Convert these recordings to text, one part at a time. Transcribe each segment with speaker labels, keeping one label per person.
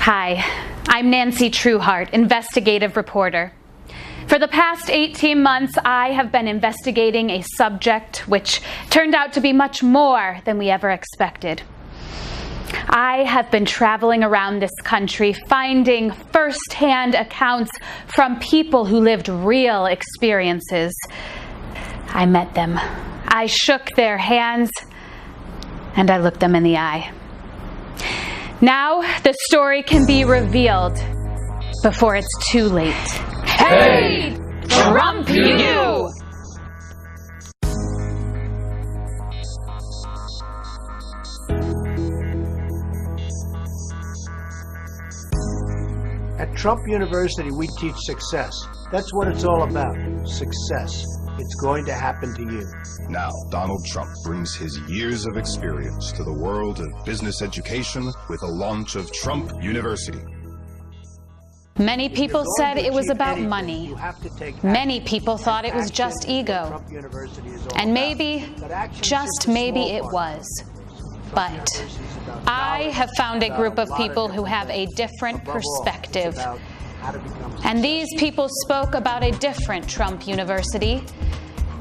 Speaker 1: Hi, I'm Nancy Trueheart, investigative reporter. For the past 18 months, I have been investigating a subject which turned out to be much more than we ever expected. I have been traveling around this country finding first-hand accounts from people who lived real experiences. I met them. I shook their hands, and I looked them in the eye. Now the story can be revealed before it's too late. Hey, Trump you!
Speaker 2: At Trump University, we teach success. That's what it's all about, success. It's going to happen to you.
Speaker 3: Now, Donald Trump brings his years of experience to the world of business education with the launch of Trump University.
Speaker 1: Many people said it was about money. Many people thought it was just ego. And maybe, just maybe it was. But I have found a group of people who have a different perspective. And these people spoke about a different Trump University.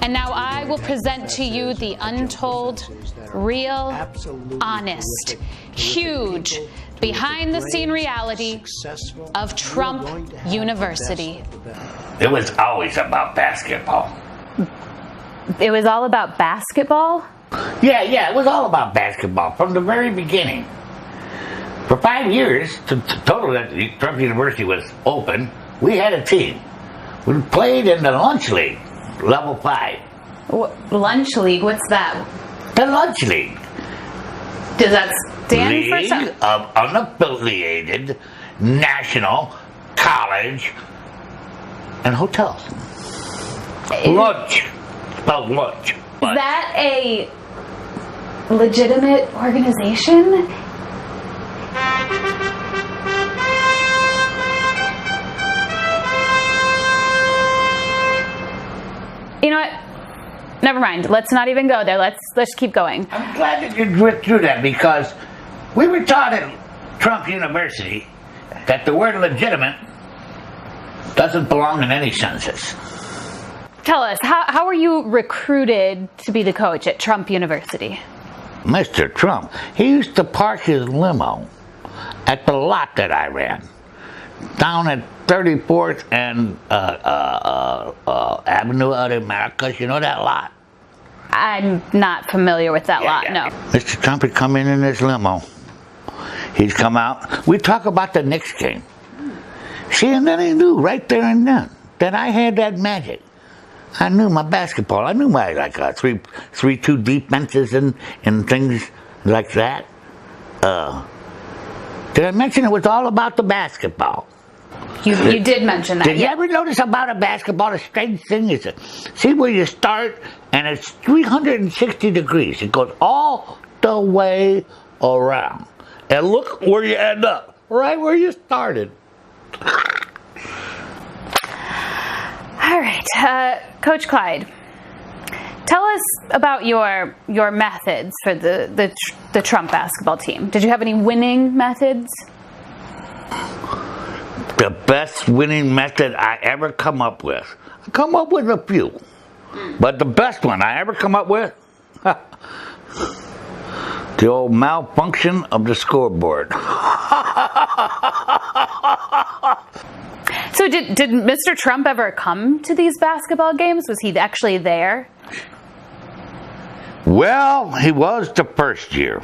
Speaker 1: And now I will present to you the untold, real, honest, huge, behind-the-scene reality of Trump University.
Speaker 4: It was always about basketball.
Speaker 1: It was all about basketball?
Speaker 4: Yeah, it was all about basketball from the very beginning. For 5 years, total that Trump University was open, we had a team. We played in the lunch league, level 5.
Speaker 1: Lunch league? What's that?
Speaker 4: The lunch league.
Speaker 1: Does that stand for
Speaker 4: League
Speaker 1: something?
Speaker 4: of unaffiliated national college and hotels. Lunch. Spelled lunch.
Speaker 1: Is that a legitimate organization? You know what? Never mind. Let's not even go there. Let's keep going.
Speaker 4: I'm glad that you went through that because we were taught at Trump University that the word legitimate doesn't belong in any census.
Speaker 1: Tell us, how were you recruited to be the coach at Trump University?
Speaker 4: Mr. Trump, he used to park his limo at the lot that I ran down at 34th and Avenue of the Americas. You know that lot?
Speaker 1: I'm not familiar with that lot, no.
Speaker 4: Mr. Trump would come in his limo. He'd come out. We'd talk about the Knicks game. See, and then he knew right there and then that I had that magic. I knew my basketball. I knew my 3-2 defenses and things like that. Did I mention it was all about the basketball?
Speaker 1: You did mention that.
Speaker 4: Did you ever notice about a basketball? The strange thing is, see where you start, and it's 360 degrees. It goes all the way around. And look where you end up, right where you started.
Speaker 1: All right, Coach Clyde, tell us about your methods for the Trump basketball team. Did you have any winning methods?
Speaker 4: The best winning method I ever come up with. I come up with a few, but the best one I ever come up with, the old malfunction of the scoreboard.
Speaker 1: So did Mr. Trump ever come to these basketball games? Was he actually there?
Speaker 4: Well, he was the first year.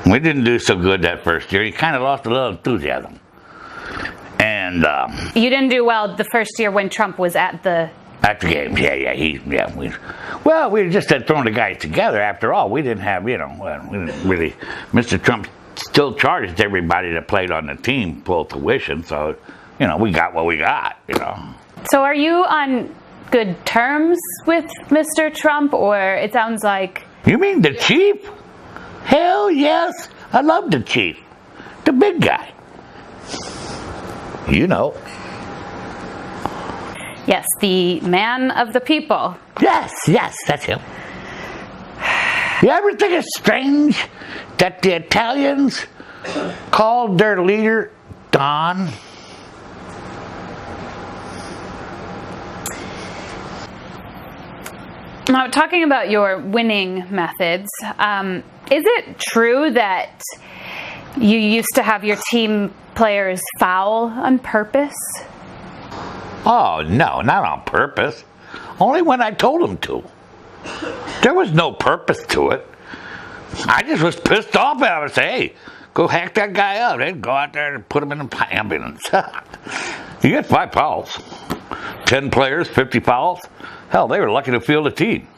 Speaker 4: We didn't do so good that first year. He kind of lost a little enthusiasm. And
Speaker 1: you didn't do well the first year when Trump was at the
Speaker 4: games. We just had thrown the guys together. After all, we didn't have, we didn't really. Mr. Trump still charged everybody that played on the team full tuition. So, we got what we got.
Speaker 1: So, are you on good terms with Mr. Trump, or it sounds like?
Speaker 4: You mean the chief? Hell yes, I love the chief, the big guy.
Speaker 1: Yes, the man of the people.
Speaker 4: Yes, that's him. You ever think it's strange that the Italians called their leader Don?
Speaker 1: Now, talking about your winning methods, is it true that you used to have your team players foul on purpose?
Speaker 4: Oh, no, not on purpose. Only when I told them to. There was no purpose to it. I just was pissed off at him and say, hey, go hack that guy up. They'd go out there and put him in an ambulance. You get 5 fouls. 10 players, 50 fouls. Hell, they were lucky to field a team.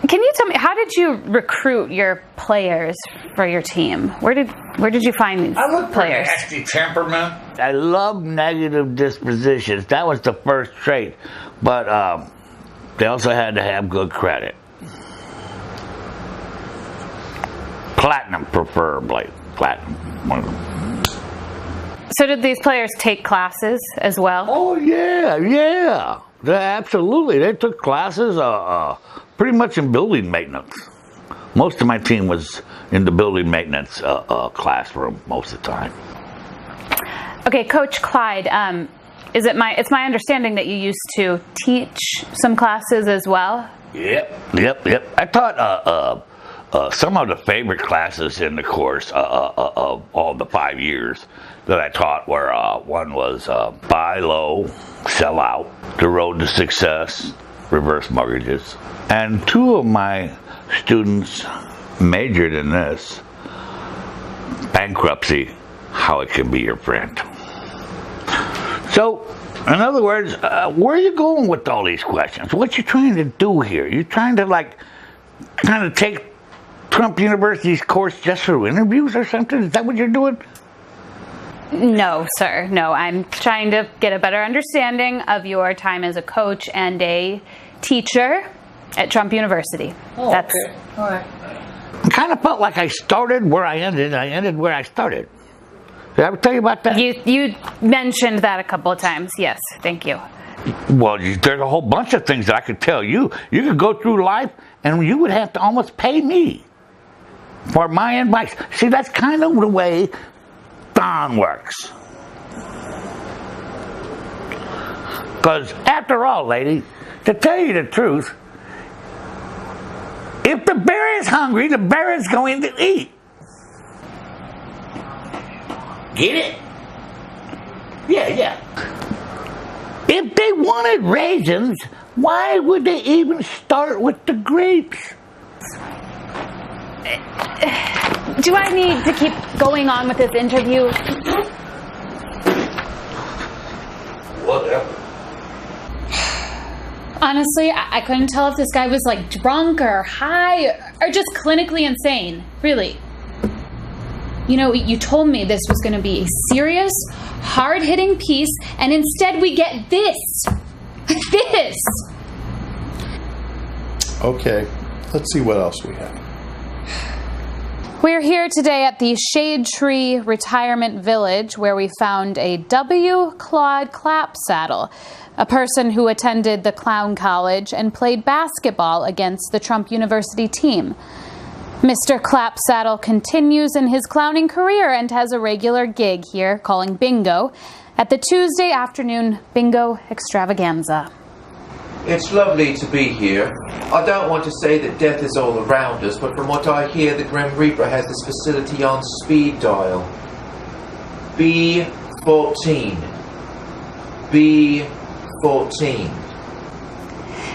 Speaker 1: Can you tell me, how did you recruit your players for your team? Where did you find these players?
Speaker 4: Nasty temperament. I love negative dispositions. That was the first trait. But they also had to have good credit. Platinum, preferably. Platinum.
Speaker 1: So did these players take classes as well?
Speaker 4: Oh, yeah. Absolutely. They took classes pretty much in building maintenance. Most of my team was in the building maintenance classroom most of the time.
Speaker 1: Okay, Coach Clyde, it's my understanding that you used to teach some classes as well?
Speaker 4: Yep. I taught some of the favorite classes in the course of all the 5 years that I taught were one was buy low, sell out, the road to success, reverse mortgages. And 2 of my students majored in this, bankruptcy, how it can be your friend. So, in other words, where are you going with all these questions? What you trying to do here? You trying to kind of take Trump University's course just through interviews or something? Is that what you're doing?
Speaker 1: No, sir. No, I'm trying to get a better understanding of your time as a coach and a teacher at Trump University.
Speaker 4: Oh, okay. All right. I kind of felt like I started where I ended, and I ended where I started. Did I ever tell you about that?
Speaker 1: You mentioned that a couple of times. Yes, thank you.
Speaker 4: Well, there's a whole bunch of things that I could tell you. You could go through life, and you would have to almost pay me for my advice. See, that's kind of the way Don works. Because after all, lady, to tell you the truth, if the bear is hungry, the bear is going to eat. Get it? Yeah. If they wanted raisins, why would they even start with the grapes?
Speaker 1: Do I need to keep going on with this interview?
Speaker 4: Whatever.
Speaker 1: Honestly, I couldn't tell if this guy was drunk or high or just clinically insane. Really. You know, you told me this was going to be a serious, hard-hitting piece, and instead we get this. This.
Speaker 5: Okay, let's see what else we have.
Speaker 1: We're here today at the Shade Tree Retirement Village, where we found a W. Claude Clapsaddle, a person who attended the Clown College and played basketball against the Trump University team. Mr. Clapsaddle continues in his clowning career and has a regular gig here calling bingo at the Tuesday afternoon bingo extravaganza.
Speaker 6: It's lovely to be here. I don't want to say that death is all around us, but from what I hear, the Grim Reaper has this facility on speed dial. B14. B14.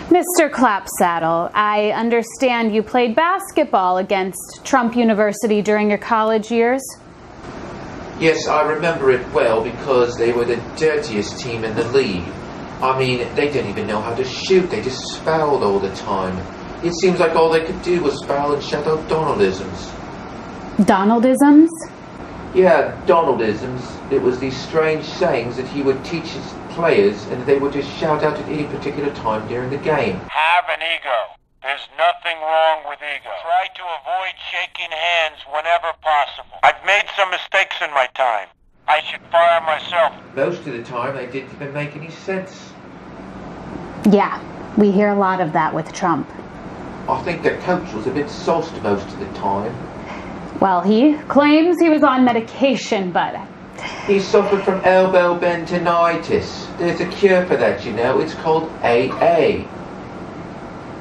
Speaker 1: Mr. Clapsaddle, I understand you played basketball against Trump University during your college years?
Speaker 6: Yes, I remember it well because they were the dirtiest team in the league. I mean, they didn't even know how to shoot. They just fouled all the time. It seems like all they could do was foul and shout out Donaldisms.
Speaker 1: Donaldisms?
Speaker 6: Yeah, Donaldisms. It was these strange sayings that he would teach his players and they would just shout out at any particular time during the game.
Speaker 7: Have an ego. There's nothing wrong with ego. Try to avoid shaking hands whenever possible. I've made some mistakes in my time. I should fire myself.
Speaker 6: Most of the time, they didn't even make any sense.
Speaker 1: Yeah, we hear a lot of that with Trump.
Speaker 6: I think their coach was a bit sauced most of the time.
Speaker 1: Well, he claims he was on medication, but...
Speaker 6: He suffered from elbow tendinitis. There's a cure for that, you know. It's called AA.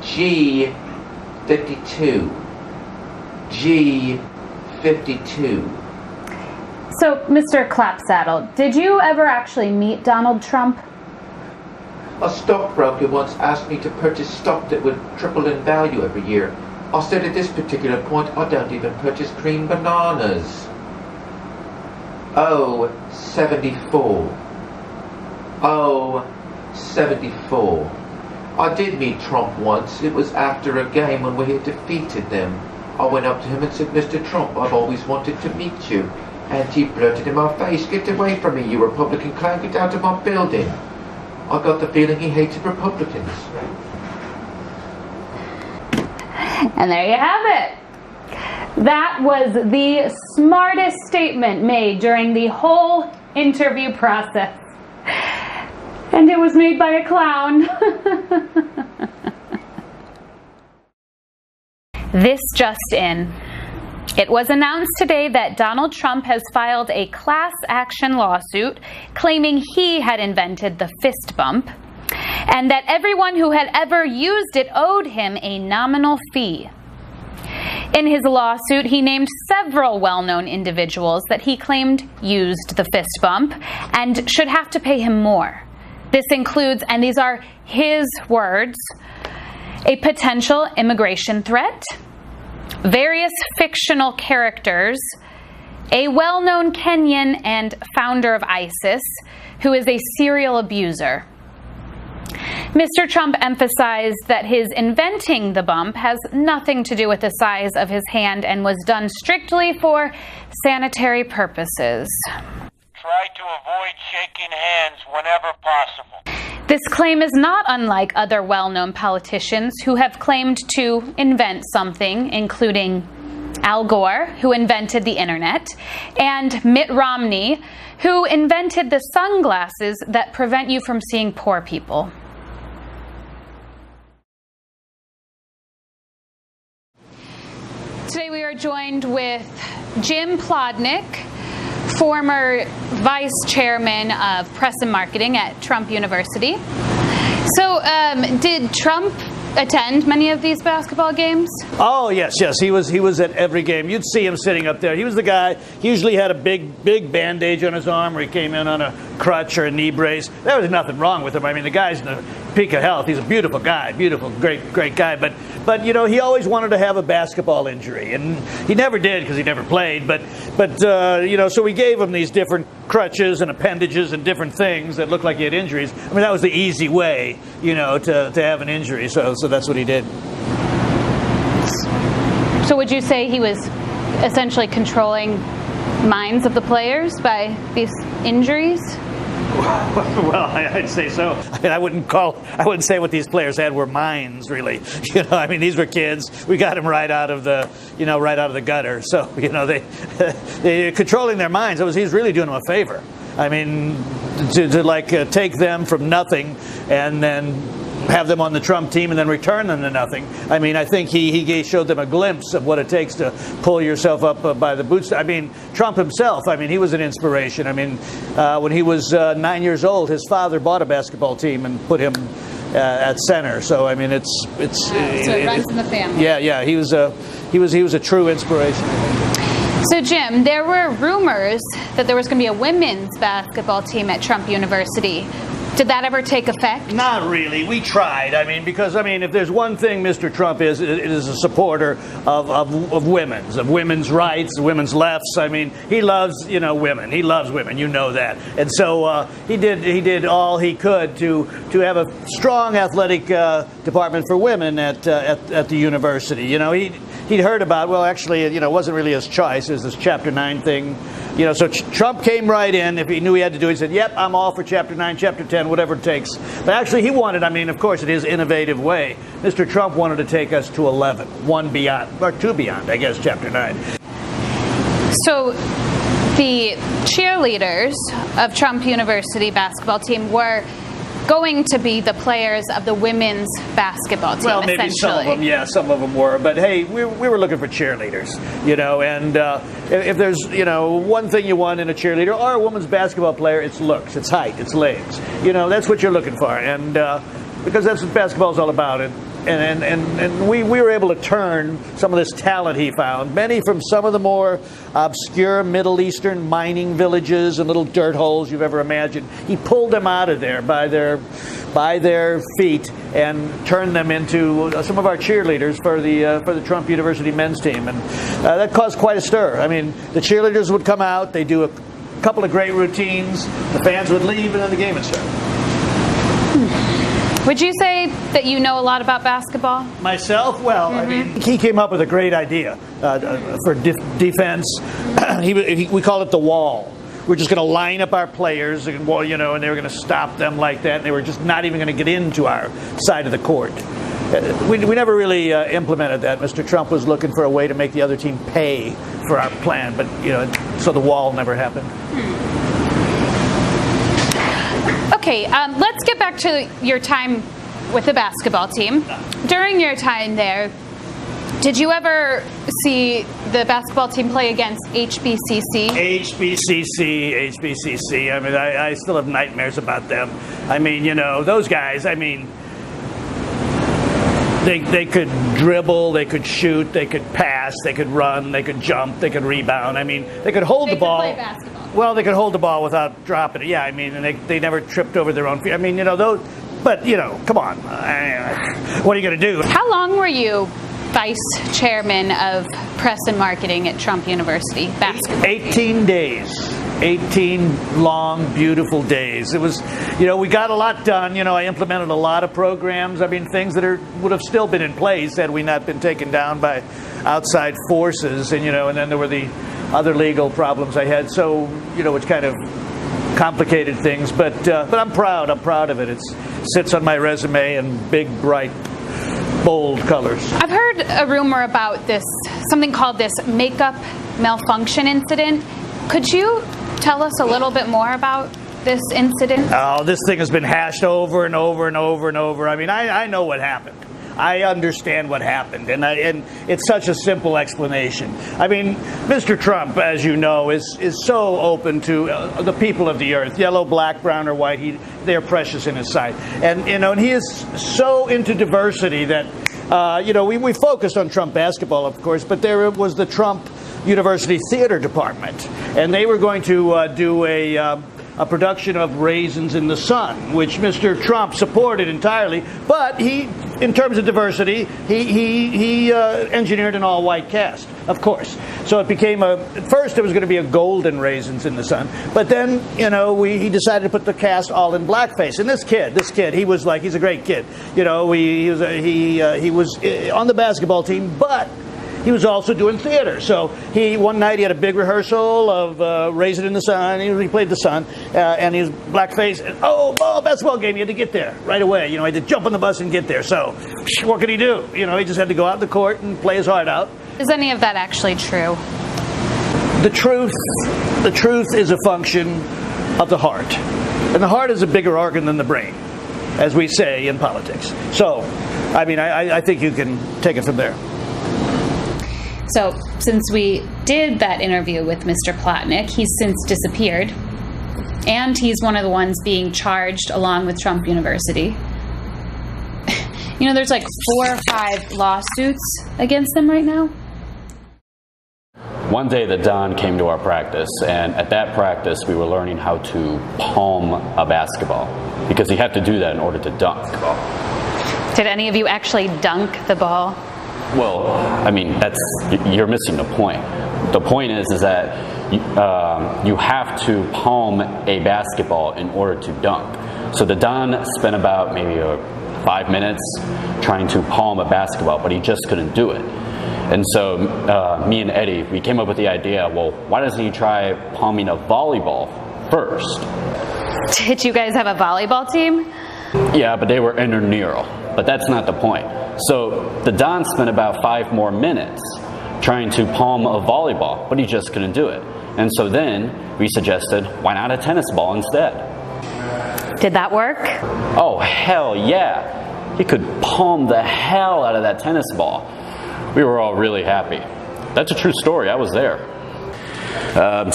Speaker 6: G52. G52.
Speaker 1: So, Mr. Clapsaddle, did you ever actually meet Donald Trump?
Speaker 6: A stockbroker once asked me to purchase stock that would triple in value every year. I said at this particular point, I don't even purchase cream bananas. Oh, 74. Oh, 74. I did meet Trump once. It was after a game when we had defeated them. I went up to him and said, Mr. Trump, I've always wanted to meet you. And he blurted in my face, get away from me, you Republican clown, get out of my building. I got the feeling he hated Republicans.
Speaker 1: And there you have it. That was the smartest statement made during the whole interview process. And it was made by a clown. This just in. It was announced today that Donald Trump has filed a class action lawsuit claiming he had invented the fist bump, and that everyone who had ever used it owed him a nominal fee. In his lawsuit, he named several well-known individuals that he claimed used the fist bump and should have to pay him more. This includes, and these are his words, a potential immigration threat, various fictional characters, a well-known Kenyan and founder of ISIS who is a serial abuser. Mr. Trump emphasized that his inventing the bump has nothing to do with the size of his hand and was done strictly for sanitary purposes.
Speaker 7: Try to avoid shaking hands whenever possible.
Speaker 1: This claim is not unlike other well-known politicians who have claimed to invent something, including Al Gore, who invented the internet, and Mitt Romney, who invented the sunglasses that prevent you from seeing poor people. Today we are joined with Jim Plotnick, former vice chairman of press and marketing at Trump University. So, did Trump attend many of these basketball games?
Speaker 2: Oh, yes. He was at every game. You'd see him sitting up there. He was the guy. He usually had a big bandage on his arm, or he came in on a crutch or a knee brace. There was nothing wrong with him. I mean, the guy's in the peak of health. He's a beautiful guy, great guy. But you know, he always wanted to have a basketball injury, and he never did because he never played. But you know, so we gave him these different crutches and appendages and different things that looked like he had injuries. I mean, that was the easy way, you know, to have an injury. So that's what he did.
Speaker 1: So would you say he was essentially controlling minds of the players by these injuries?
Speaker 2: Well, I'd say so. I mean, I wouldn't say what these players had were minds, really. You know, I mean, these were kids. We got them right out of the, right out of the gutter. So, you know, they controlling their minds. He's really doing them a favor. I mean, to take them from nothing and then have them on the Trump team and then return them to nothing. I mean, I think he showed them a glimpse of what it takes to pull yourself up by the boots. I mean, Trump himself, I mean, he was an inspiration. I mean, when he was 9 years old, his father bought a basketball team and put him at center. So, I mean, so it runs in the family. Yeah, he was a true inspiration.
Speaker 1: So, Jim, there were rumors that there was going to be a women's basketball team at Trump University. Did that ever take effect?
Speaker 2: Not really. We tried. I mean, because, if there's one thing Mr. Trump is, it is a supporter of women's rights, women's lefts. I mean, he loves, women. He loves women. You know that. And so he did all he could to have a strong athletic department for women at the university. You know, he'd heard about, well, actually, it wasn't really his choice. It was this Chapter 9 thing. So Trump came right in. If he knew he had to do it, he said, yep, I'm all for Chapter 9, Chapter 10, whatever it takes. But actually, he wanted, of course, in his innovative way, Mr. Trump wanted to take us to 11, one beyond, or two beyond, I guess, Chapter 9.
Speaker 1: So the cheerleaders of Trump University basketball team were going to be the players of the women's basketball team,
Speaker 2: Well, maybe some of them, yeah, some of them were. But hey, we were looking for cheerleaders, and if there's, one thing you want in a cheerleader or a women's basketball player, it's looks, it's height, it's legs. That's what you're looking for, and because that's what basketball's all about. And we were able to turn some of this talent he found, many from some of the more obscure Middle Eastern mining villages and little dirt holes you've ever imagined. He pulled them out of there by their feet and turned them into some of our cheerleaders for the Trump University men's team, and that caused quite a stir. I mean, the cheerleaders would come out, they do a couple of great routines, the fans would leave, and then the game would start.
Speaker 1: Would you say that you know a lot about basketball?
Speaker 2: Myself? Well, I mean, he came up with a great idea for defense. We call it the wall. We're just going to line up our players, and they were going to stop them like that, and they were just not even going to get into our side of the court. We never really implemented that. Mr. Trump was looking for a way to make the other team pay for our plan, but so the wall never happened.
Speaker 1: Okay, let's get back to your time with the basketball team. During your time there, did you ever see the basketball team play against HBCC?
Speaker 2: HBCC. I mean, I still have nightmares about them. I mean, those guys, I mean, they could dribble, they could shoot, they could pass, they could run, they could jump, they could rebound. I mean, they could hold the ball.
Speaker 1: They could play basketball.
Speaker 2: Well, they could hold the ball without dropping it. Yeah, I mean, and they never tripped over their own feet. I mean, those. But come on, what are you going to do?
Speaker 1: How long were you vice chairman of press and marketing at Trump University basketball?
Speaker 2: 18 days. 18 long, beautiful days. It was, we got a lot done. I implemented a lot of programs. I mean, things that would have still been in place had we not been taken down by outside forces. And, and then there were the other legal problems I had. So, which kind of complicated things. But I'm proud. I'm proud of it. It sits on my resume in big, bright, bold colors.
Speaker 1: I've heard a rumor about something called this makeup malfunction incident. Could you tell us a little bit more about this incident?
Speaker 2: Oh, this thing has been hashed over and over and over and over. I mean, I know what happened. I understand what happened, and it's such a simple explanation. I mean, Mr. Trump, as you know, is so open to the people of the earth, yellow, black, brown, or white. They're precious in his sight, and and he is so into diversity that we focused on Trump basketball, of course, but there was the Trump University Theater Department, and they were going to do a production of Raisins in the Sun, which Mr. Trump supported entirely. But in terms of diversity, he engineered an all-white cast, of course. So it became at first it was going to be a golden Raisins in the Sun, but then he decided to put the cast all in blackface. And this kid, he's a great kid. He was on the basketball team, but he was also doing theater. So one night he had a big rehearsal of Raisin in the Sun. He played the Sun, and he was blackface. And, basketball game, he had to get there right away. He had to jump on the bus and get there. So what could he do? He just had to go out in the court and play his heart out.
Speaker 1: Is any of that actually true?
Speaker 2: The truth is a function of the heart. And the heart is a bigger organ than the brain, as we say in politics. So, I mean, I think you can take it from there.
Speaker 1: So, since we did that interview with Mr. Plotnick, he's since disappeared, and he's one of the ones being charged along with Trump University. There's like 4 or 5 lawsuits against them right now.
Speaker 8: One day the Don came to our practice, and at that practice we were learning how to palm a basketball, because you have to do that in order to dunk.
Speaker 1: Did any of you actually dunk the ball?
Speaker 8: Well, I mean, you're missing the point. The point is that you have to palm a basketball in order to dunk. So the Don spent about maybe 5 minutes trying to palm a basketball, but he just couldn't do it. And so me and Eddie, we came up with the idea, well, why doesn't he try palming a volleyball first?
Speaker 1: Did you guys have a volleyball team?
Speaker 8: Yeah, but they were intramural. But that's not the point. So the Don spent about 5 more minutes trying to palm a volleyball, but he just couldn't do it. And so then we suggested, why not a tennis ball instead?
Speaker 1: Did that work?
Speaker 8: Oh, hell yeah. He could palm the hell out of that tennis ball. We were all really happy. That's a true story. I was there.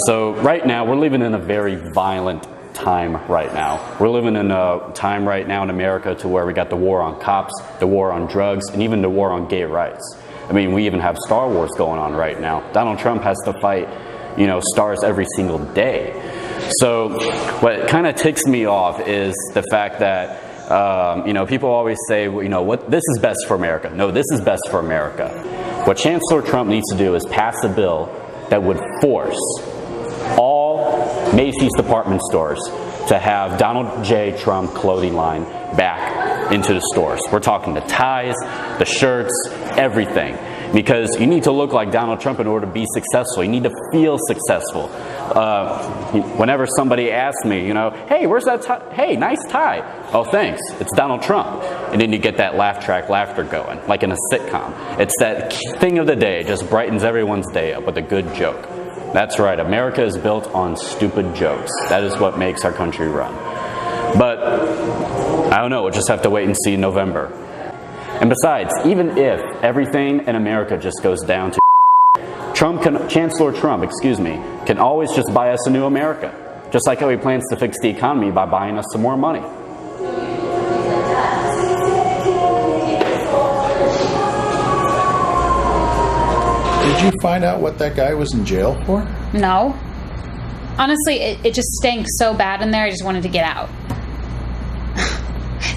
Speaker 8: So right now, we're living in a very violent time right now. We're living in a time right now in America to where we got the war on cops, the war on drugs, and even the war on gay rights. I mean, we even have Star Wars going on right now. Donald Trump has to fight, stars every single day. So what kind of ticks me off is the fact that people always say, what this is best for America. No, this is best for America. What Chancellor Trump needs to do is pass a bill that would force all Macy's department stores to have Donald J. Trump clothing line back into the stores. We're talking the ties, the shirts, everything. Because you need to look like Donald Trump in order to be successful. You need to feel successful. Whenever somebody asks me, hey, where's that tie? Hey, nice tie. Oh, thanks. It's Donald Trump. And then you get that laugh track laughter going, like in a sitcom. It's that thing of the day. It just brightens everyone's day up with a good joke. That's right. America is built on stupid jokes. That is what makes our country run. But I don't know. We'll just have to wait and see in November. And besides, even if everything in America just goes down to Chancellor Trump, can always just buy us a new America. Just like how he plans to fix the economy by buying us some more money.
Speaker 5: Did you find out what that guy was in jail for?
Speaker 1: No. Honestly, it just stank so bad in there, I just wanted to get out.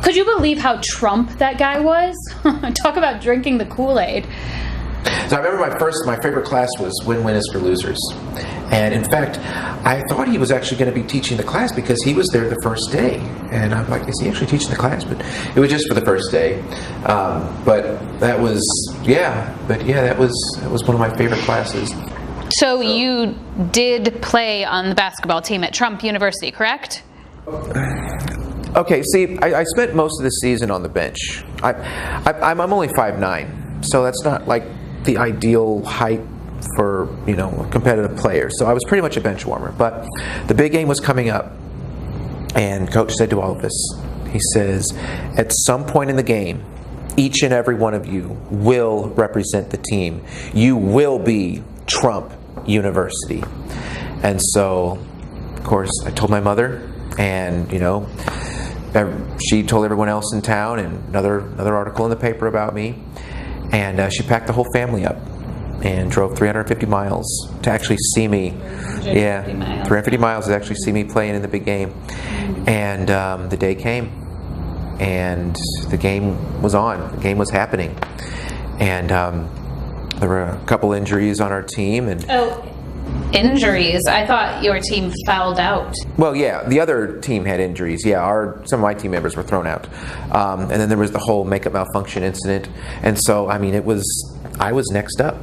Speaker 1: Could you believe how Trump that guy was? Talk about drinking the Kool-Aid.
Speaker 6: So I remember my favorite class was Win-Win is for Losers. And in fact, I thought he was actually going to be teaching the class because he was there the first day. And I'm like, is he actually teaching the class? But it was just for the first day. But that was one of my favorite classes.
Speaker 1: So you did play on the basketball team at Trump University, correct?
Speaker 6: Okay, see, I spent most of the season on the bench. I'm only 5'9", so that's not like the ideal height for a competitive player. So I was pretty much a bench warmer. But the big game was coming up, and Coach said to all of us, he says, at some point in the game, each and every one of you will represent the team. You will be Trump University. And so, of course, I told my mother, and she told everyone else in town, and another article in the paper about me. And she packed the whole family up and drove 350 miles to actually see me. 350 miles to actually see me playing in the big game. And the day came, and the game was on. The game was happening. And there were a couple injuries on our team. And
Speaker 1: injuries? I thought your team fouled out.
Speaker 6: Well, yeah, the other team had injuries. Yeah, some of my team members were thrown out. And then there was the whole makeup malfunction incident. And so, I was next up.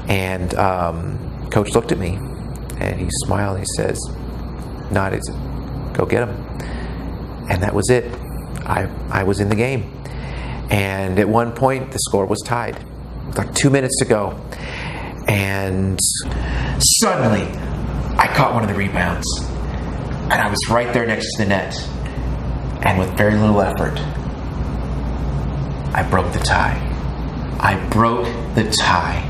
Speaker 6: And Coach looked at me, and he smiled. He says, nodded, go get him. And that was it. I was in the game. And at one point, the score was tied. Like 2 minutes to go. And suddenly, I caught one of the rebounds. And I was right there next to the net. And with very little effort, I broke the tie. I broke the tie.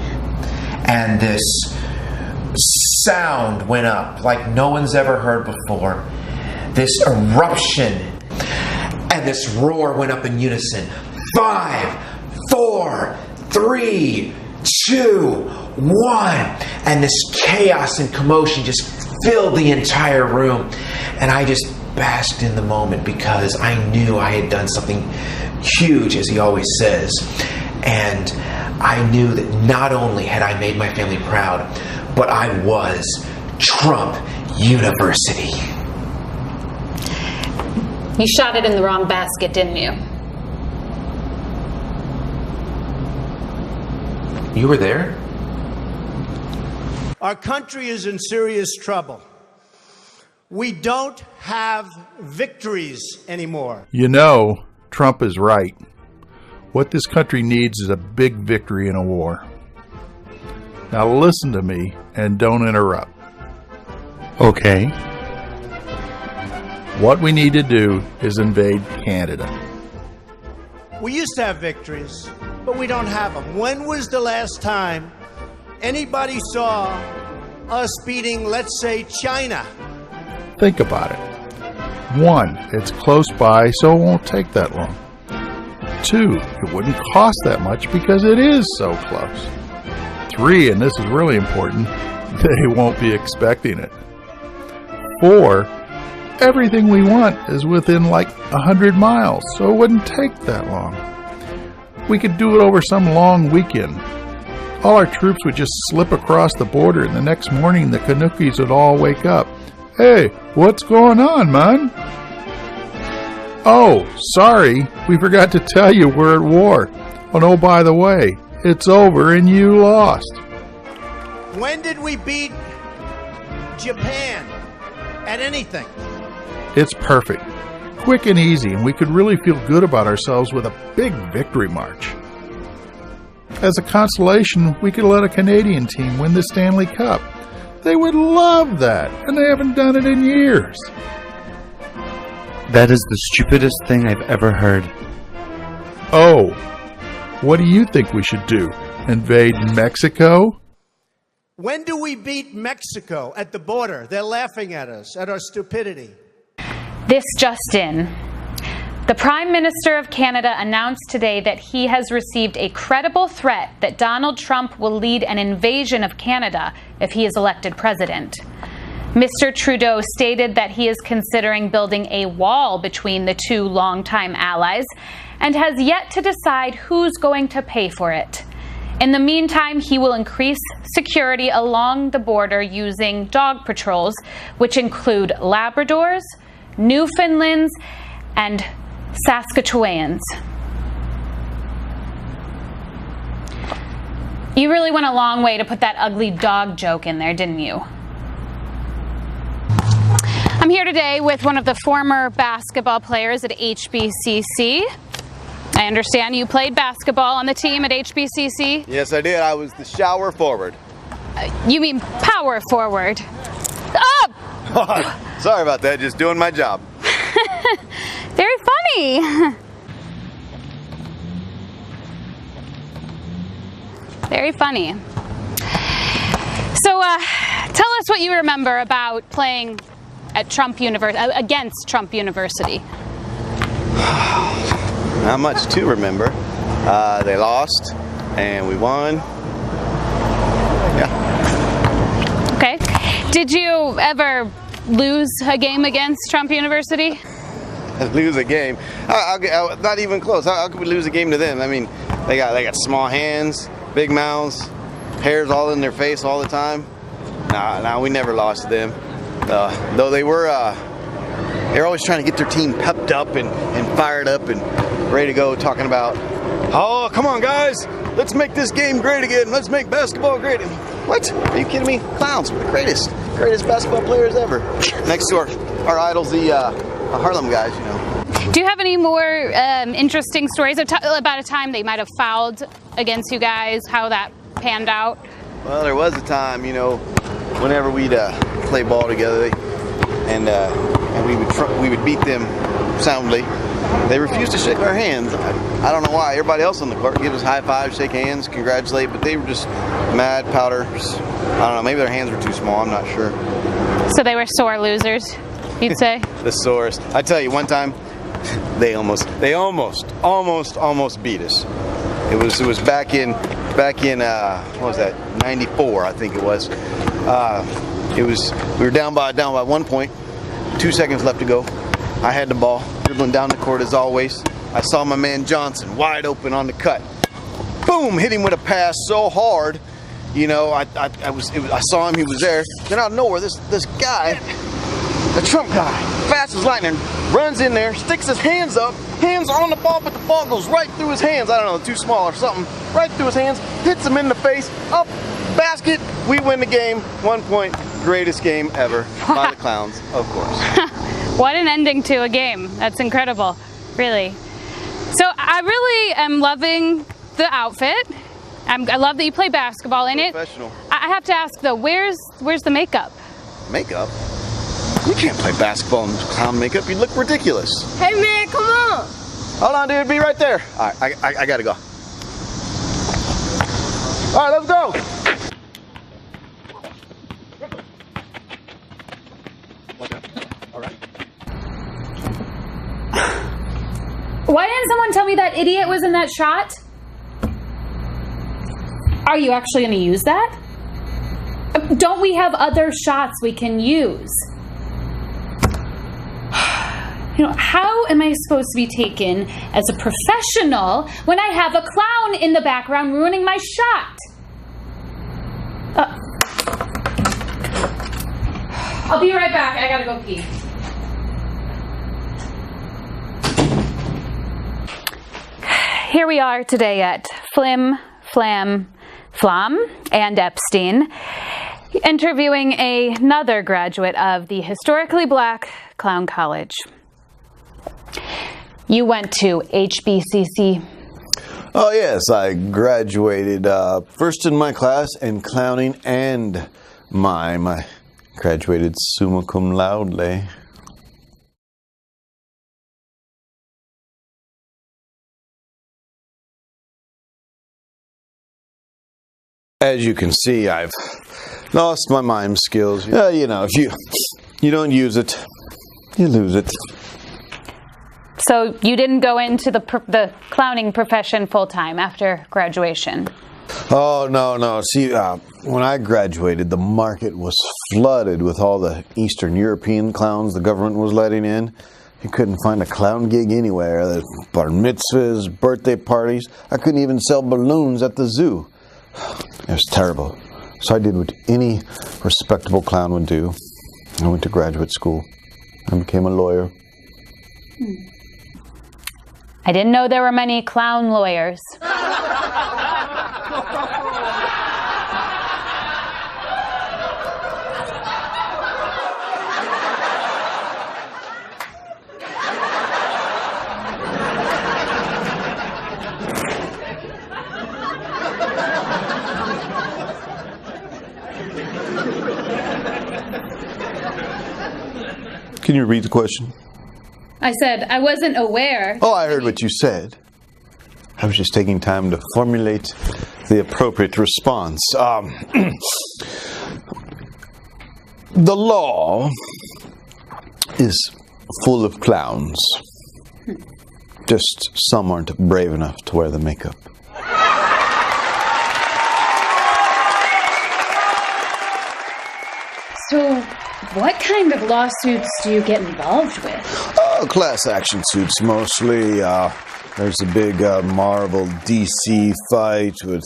Speaker 6: And this sound went up like no one's ever heard before. This eruption and this roar went up in unison. 5, 4, 3, 2, 1. And this chaos and commotion just filled the entire room. And I just basked in the moment because I knew I had done something huge, as he always says. And I knew that not only had I made my family proud, but I was Trump University.
Speaker 1: You shot it in the wrong basket, didn't you?
Speaker 6: You were there?
Speaker 9: Our country is in serious trouble. We don't have victories anymore.
Speaker 5: Trump is right. What this country needs is a big victory in a war. Now listen to me and don't interrupt. Okay? What we need to do is invade Canada.
Speaker 9: We used to have victories, but we don't have them. When was the last time anybody saw us beating, let's say, China?
Speaker 5: Think about it. 1, it's close by, so it won't take that long. 2, it wouldn't cost that much because it is so close. 3, and this is really important, they won't be expecting it. 4, everything we want is within like 100 miles, so it wouldn't take that long. We could do it over some long weekend. All our troops would just slip across the border, and the next morning the Canuckies would all wake up. Hey, what's going on, man? Oh, sorry, we forgot to tell you we're at war. And oh, by the way, it's over and you lost.
Speaker 9: When did we beat Japan at anything?
Speaker 5: It's perfect, quick and easy, and we could really feel good about ourselves with a big victory march. As a consolation, we could let a Canadian team win the Stanley Cup. They would love that, and they haven't done it in years.
Speaker 10: That is the stupidest thing I've ever heard.
Speaker 5: Oh, what do you think we should do? Invade Mexico?
Speaker 9: When do we beat Mexico at the border? They're laughing at us, at our stupidity.
Speaker 1: This just in. The Prime Minister of Canada announced today that he has received a credible threat that Donald Trump will lead an invasion of Canada if he is elected president. Mr. Trudeau stated that he is considering building a wall between the two longtime allies and has yet to decide who's going to pay for it. In the meantime, he will increase security along the border using dog patrols, which include Labradors, Newfoundlands, and Saskatchewans. You really went a long way to put that ugly dog joke in there, didn't you? I'm here today with one of the former basketball players at HBCC. I understand you played basketball on the team at HBCC?
Speaker 11: Yes, I did. I was the shower forward.
Speaker 1: You mean power forward? Oh!
Speaker 11: Sorry about that. Just doing my job.
Speaker 1: Very funny. Very funny. So, tell us what you remember about playing at Trump against Trump University.
Speaker 11: Not much to remember. They lost, and we won. Yeah.
Speaker 1: Okay. Did you ever lose a game against Trump University?
Speaker 11: Lose a game? Not even close. How could we lose a game to them? I mean, they got small hands, big mouths, hairs all in their face all the time. Nah, we never lost to them. Though they were always trying to get their team pepped up and fired up and ready to go, talking about, oh, come on guys, let's make this game great again. Let's make basketball great. What? Are you kidding me? Clowns, we're the greatest basketball players ever. Next to our idols, the Harlem guys, you know.
Speaker 1: Do you have any more interesting stories about a time they might have fouled against you guys, how that panned out?
Speaker 11: Well, there was a time, you know, whenever we'd play ball together, and we would beat them soundly. They refused to shake our hands. I don't know why. Everybody else on the court gives us high fives, shake hands, congratulate, but they were just mad powders. I don't know. Maybe their hands were too small. I'm not sure.
Speaker 1: So they were sore losers, you'd say?
Speaker 11: The sorest. I tell you, one time they almost beat us. It was back in what was that? 94, I think it was. We were down by 1 point. 2 seconds left to go. I had the ball, dribbling down the court as always. I saw my man Johnson wide open on the cut. Boom! Hit him with a pass so hard, you know. I saw him. He was there. Then out of nowhere, this guy, the Trump guy, fast as lightning, runs in there, sticks his hands up, hands on the ball, but the ball goes right through his hands. I don't know, too small or something. Right through his hands, hits him in the face. Up, basket. We win the game. 1 point. Greatest game ever by the Clowns, of course.
Speaker 1: What an ending to a game. That's incredible, really. So I really am loving the outfit. I love that you play basketball in it.
Speaker 11: Professional.
Speaker 1: I have to ask though, where's the makeup?
Speaker 11: Makeup? You can't play basketball in clown makeup. You'd look ridiculous.
Speaker 12: Hey, man, come on.
Speaker 11: Hold on, dude. Be right there. All right, I gotta go. All right, let's go. All right.
Speaker 1: Why didn't someone tell me that idiot was in that shot? Are you actually going to use that? Don't we have other shots we can use? You know, how am I supposed to be taken as a professional when I have a clown in the background ruining my shot? I'll be right back. I gotta go pee. Here we are today at Flim, Flam, Flam, and Epstein, interviewing another graduate of the historically black clown college. You went to HBCC.
Speaker 11: Oh, yes. I graduated first in my class in clowning and mime. I graduated summa cum laude. As you can see, I've lost my mime skills. You know, if you don't use it, you lose it.
Speaker 1: So you didn't go into the clowning profession full-time after graduation?
Speaker 11: Oh, no. See, when I graduated, the market was flooded with all the Eastern European clowns the government was letting in. You couldn't find a clown gig anywhere. The bar mitzvahs, birthday parties. I couldn't even sell balloons at the zoo. It was terrible. So I did what any respectable clown would do. I went to graduate school. I became a lawyer.
Speaker 1: I didn't know there were many clown lawyers.
Speaker 11: Can you read the question?
Speaker 1: I said I wasn't aware.
Speaker 11: Oh, I heard what you said. I was just taking time to formulate the appropriate response. The law is full of clowns. Just some aren't brave enough to wear the makeup.
Speaker 1: So, what kind of lawsuits do you get involved with?
Speaker 11: Oh, class action suits mostly. There's a big Marvel DC fight with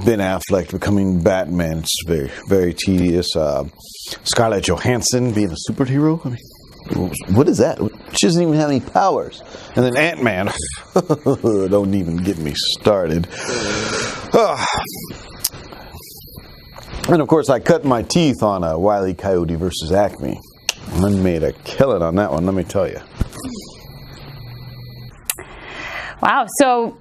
Speaker 11: Ben Affleck becoming Batman. It's very, very tedious. Scarlett Johansson being a superhero. I mean, what is that? She doesn't even have any powers. And then Ant-Man. Don't even get me started. And of course, I cut my teeth on a Wile E. Coyote versus Acme. I made a killing on that one, let me tell you.
Speaker 1: Wow, so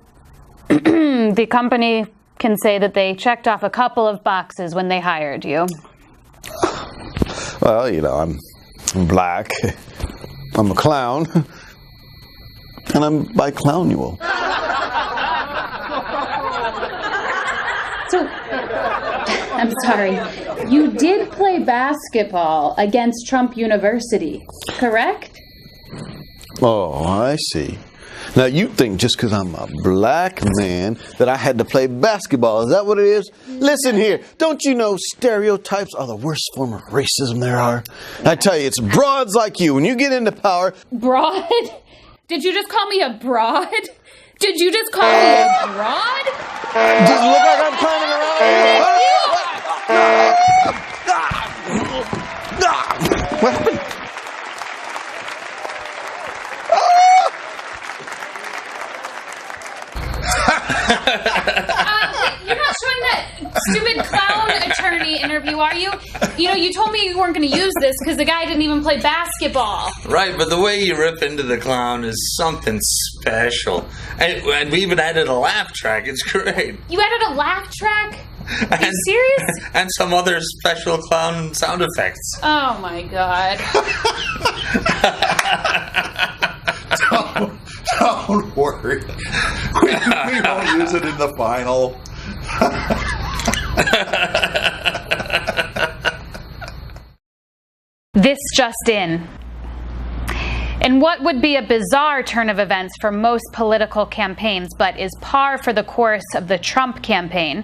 Speaker 1: the company can say that they checked off a couple of boxes when they hired you.
Speaker 11: Well, you know, I'm black, I'm a clown, and I'm biclownual.
Speaker 1: So, I'm sorry, you did play basketball against Trump University, correct?
Speaker 11: Oh, I see. Now, you think just because I'm a black man that I had to play basketball. Is that what it is? Listen here. Don't you know stereotypes are the worst form of racism there are? I tell you, it's broads like you. When you get into power...
Speaker 1: Broad? Did you just call me a broad? Did you just call me a broad?
Speaker 11: Does it look like I'm climbing around? What happened?
Speaker 1: You're not showing that stupid clown attorney interview, are you? You know, you told me you weren't going to use this because the guy didn't even play basketball.
Speaker 13: Right, but the way you rip into the clown is something special. And we even added a laugh track. It's great.
Speaker 1: You added a laugh track? Are you serious?
Speaker 13: And some other special clown sound effects.
Speaker 1: Oh my god.
Speaker 5: Don't worry. We won't use it in the final.
Speaker 1: This just in. In what would be a bizarre turn of events for most political campaigns, but is par for the course of the Trump campaign,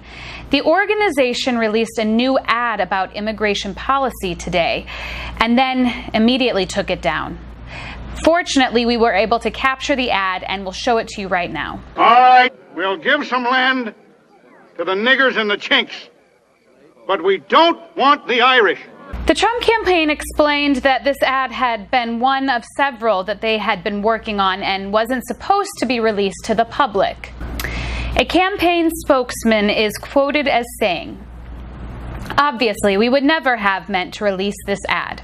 Speaker 1: the organization released a new ad about immigration policy today, and then immediately took it down. Fortunately, we were able to capture the ad, and we'll show it to you right now.
Speaker 12: All right, we'll give some land to the niggers and the chinks, but we don't want the Irish.
Speaker 1: The Trump campaign explained that this ad had been one of several that they had been working on and wasn't supposed to be released to the public. A campaign spokesman is quoted as saying, "Obviously, we would never have meant to release this ad.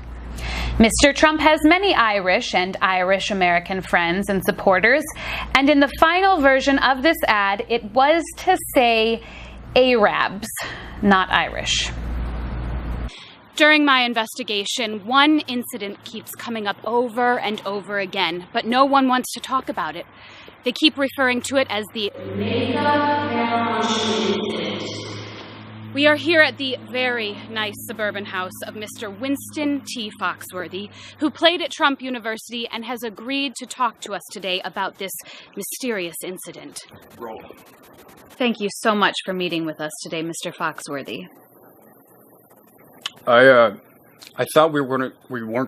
Speaker 1: Mr. Trump has many Irish and Irish American friends and supporters, and in the final version of this ad, it was to say Arabs, not Irish." During my investigation, one incident keeps coming up over and over again, but no one wants to talk about it. They keep referring to it as the makeup malfunction incident. We are here at the very nice suburban house of Mr. Winston T. Foxworthy, who played at Trump University and has agreed to talk to us today about this mysterious incident.
Speaker 5: Roll.
Speaker 1: Thank you so much for meeting with us today, Mr. Foxworthy.
Speaker 14: I thought we weren't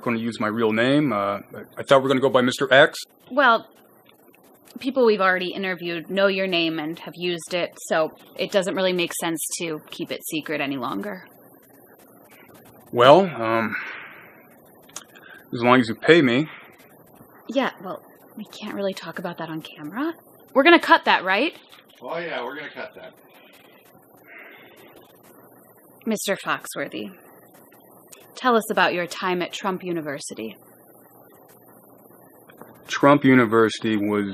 Speaker 14: going to use my real name. I thought we were going to go by Mr. X.
Speaker 1: Well, people we've already interviewed know your name and have used it, so it doesn't really make sense to keep it secret any longer.
Speaker 14: Well, as long as you pay me.
Speaker 1: Yeah, well, we can't really talk about that on camera. We're going to cut that, right?
Speaker 5: Oh, yeah, we're going to cut that.
Speaker 1: Mr. Foxworthy, tell us about your time at Trump University.
Speaker 14: Trump University was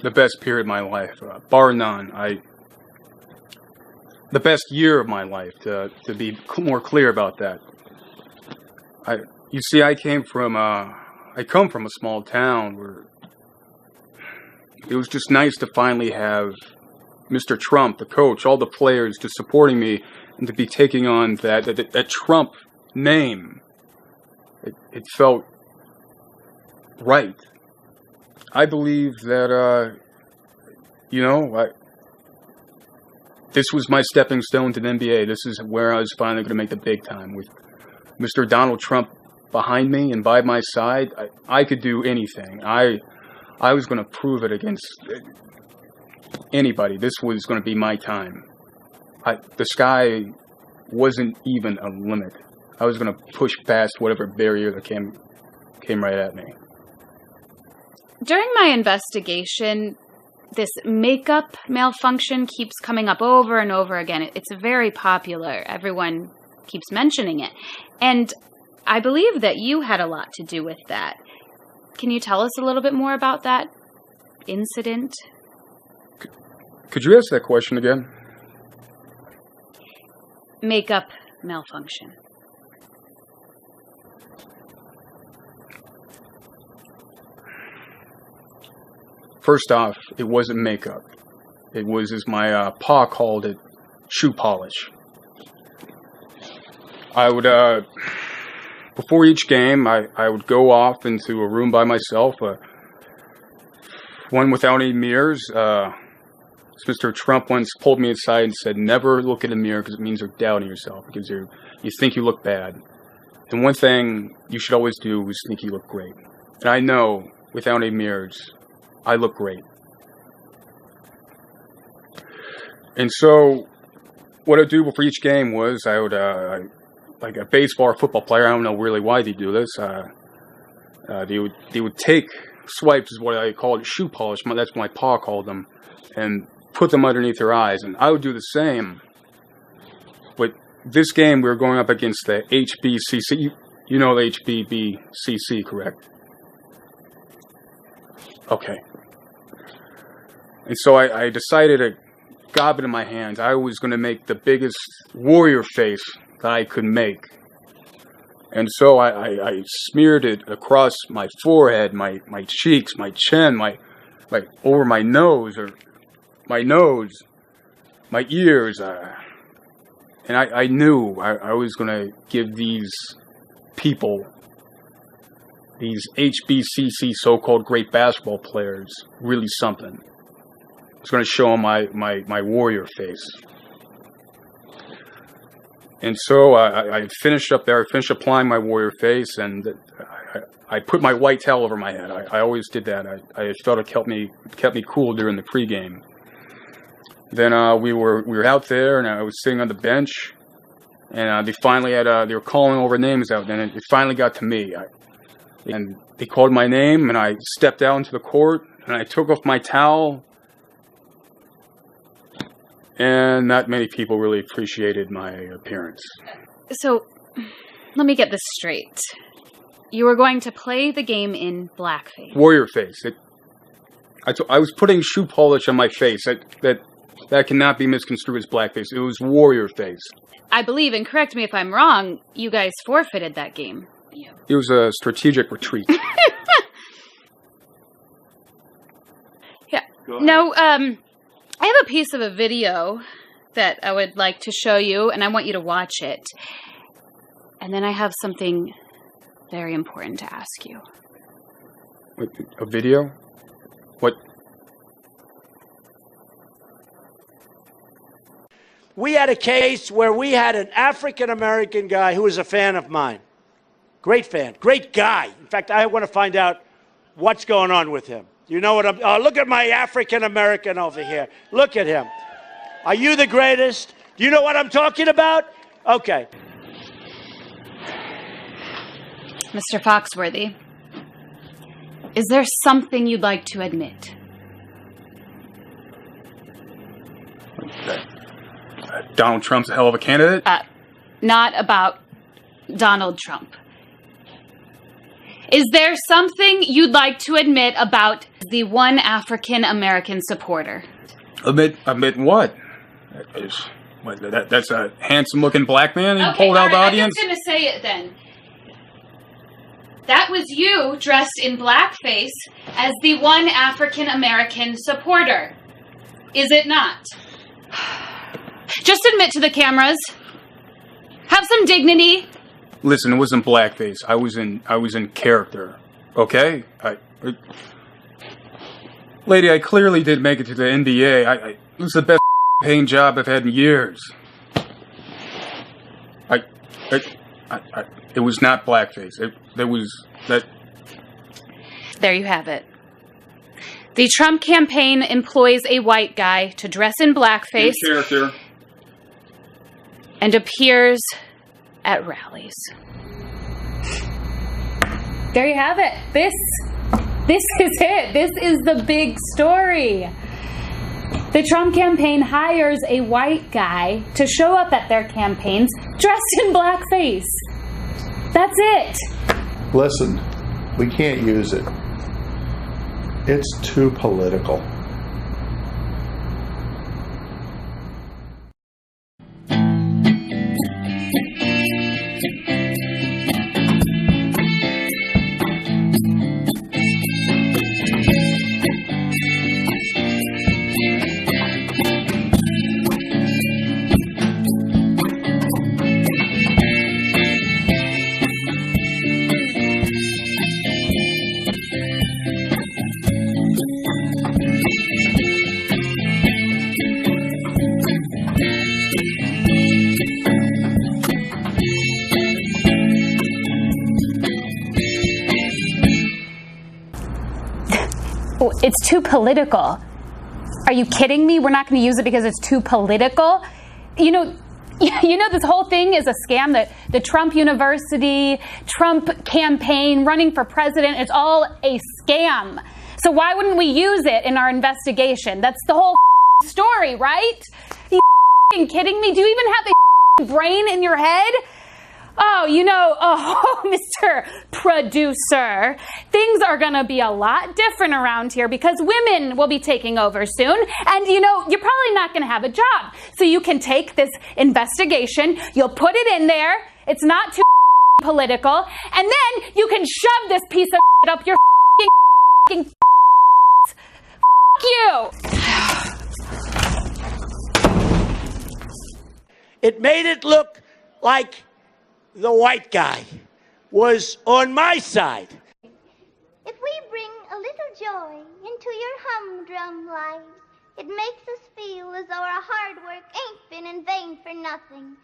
Speaker 14: the best period of my life, bar none. The best year of my life, to be more clear about that. You see, I come from a small town where it was just nice to finally have Mr. Trump, the coach, all the players just supporting me, and to be taking on that Trump name. It felt right. I believe that, this was my stepping stone to the NBA. This is where I was finally going to make the big time. With Mr. Donald Trump behind me and by my side, I could do anything. I was going to prove it against anybody. This was going to be my time. The sky wasn't even a limit. I was going to push past whatever barrier that came right at me.
Speaker 1: During my investigation, this makeup malfunction keeps coming up over and over again. It's very popular. Everyone keeps mentioning it. And I believe that you had a lot to do with that. Can you tell us a little bit more about that incident?
Speaker 14: Could you ask that question again?
Speaker 1: Makeup malfunction.
Speaker 14: First off, it wasn't makeup. It was, as my pa called it, shoe polish. I would, before each game, I would go off into a room by myself, one without any mirrors. Mr. Trump once pulled me aside and said, never look in a mirror because it means you're doubting yourself, because you think you look bad. And one thing you should always do is think you look great. And I know, without any mirrors, I look great. And so, what I'd do before each game was I would, like a baseball or football player, I don't know really why they do this, they would take swipes, is what I called shoe polish, that's what my pa called them, and put them underneath their eyes. And I would do the same. But this game, we were going up against the HBCC. You know the HBCC, correct? Okay. And so I decided to goblet in my hands. I was going to make the biggest warrior face that I could make. And so I smeared it across my forehead, my cheeks, my chin, over my nose, my ears. And I knew I was going to give these people, these HBCC so-called great basketball players, really something. I was going to show them my warrior face. And so I finished up there. I finished applying my warrior face, and I put my white towel over my head. I always did that. I felt it kept me cool during the pregame. Then we were out there, and I was sitting on the bench, and they finally they were calling over names out, and it finally got to me. And they called my name, and I stepped out into the court, and I took off my towel. And not many people really appreciated my appearance.
Speaker 1: So, let me get this straight. You were going to play the game in blackface.
Speaker 14: Warrior face. I was putting shoe polish on my face. That cannot be misconstrued as blackface. It was warrior face.
Speaker 1: I believe, and correct me if I'm wrong, you guys forfeited that game.
Speaker 14: It was a strategic retreat.
Speaker 1: Yeah. No, I have a piece of a video that I would like to show you, and I want you to watch it. And then I have something very important to ask you.
Speaker 14: Wait, a video? What?
Speaker 9: We had a case where we had an African-American guy who was a fan of mine. Great fan, great guy. In fact, I want to find out what's going on with him. You know what I'm... look at my African-American over here. Look at him. Are you the greatest? Do you know what I'm talking about? Okay.
Speaker 1: Mr. Foxworthy, is there something you'd like to admit?
Speaker 14: Donald Trump's a hell of a candidate?
Speaker 1: Not about Donald Trump. Is there something you'd like to admit about the one African-American supporter?
Speaker 14: Admit what? That's a handsome-looking black man you pulled out the audience?
Speaker 1: I'm just going to say it then. That was you dressed in blackface as the one African-American supporter. Is it not? Just admit to the cameras. Have some dignity.
Speaker 14: Listen, it wasn't blackface. I was in character. Okay? Lady, I clearly did make it to the NBA. It was the best paying job I've had in years. It was not blackface.
Speaker 1: There you have it. The Trump campaign employs a white guy to dress in blackface.
Speaker 14: In character.
Speaker 1: And appears at rallies. There you have it. This is it. This is the big story. The Trump campaign hires a white guy to show up at their campaigns dressed in blackface. That's it.
Speaker 5: Listen, we can't use it. It's too political.
Speaker 1: It's too political. Are you kidding me? We're not going to use it because it's too political? You know this whole thing is a scam. That the Trump University, Trump campaign, running for president, it's all a scam. So why wouldn't we use it in our investigation? That's the whole story, right? Are you kidding me? Do you even have a brain in your head? Oh, Mr. Producer, things are going to be a lot different around here because women will be taking over soon. And, you're probably not going to have a job. So you can take this investigation, you'll put it in there, it's not too political, and then you can shove this piece of up your f**king you.
Speaker 9: It made it look like the white guy was on my side.
Speaker 15: If we bring a little joy into your humdrum lives, it makes us feel as though our hard work ain't been in vain for nothing.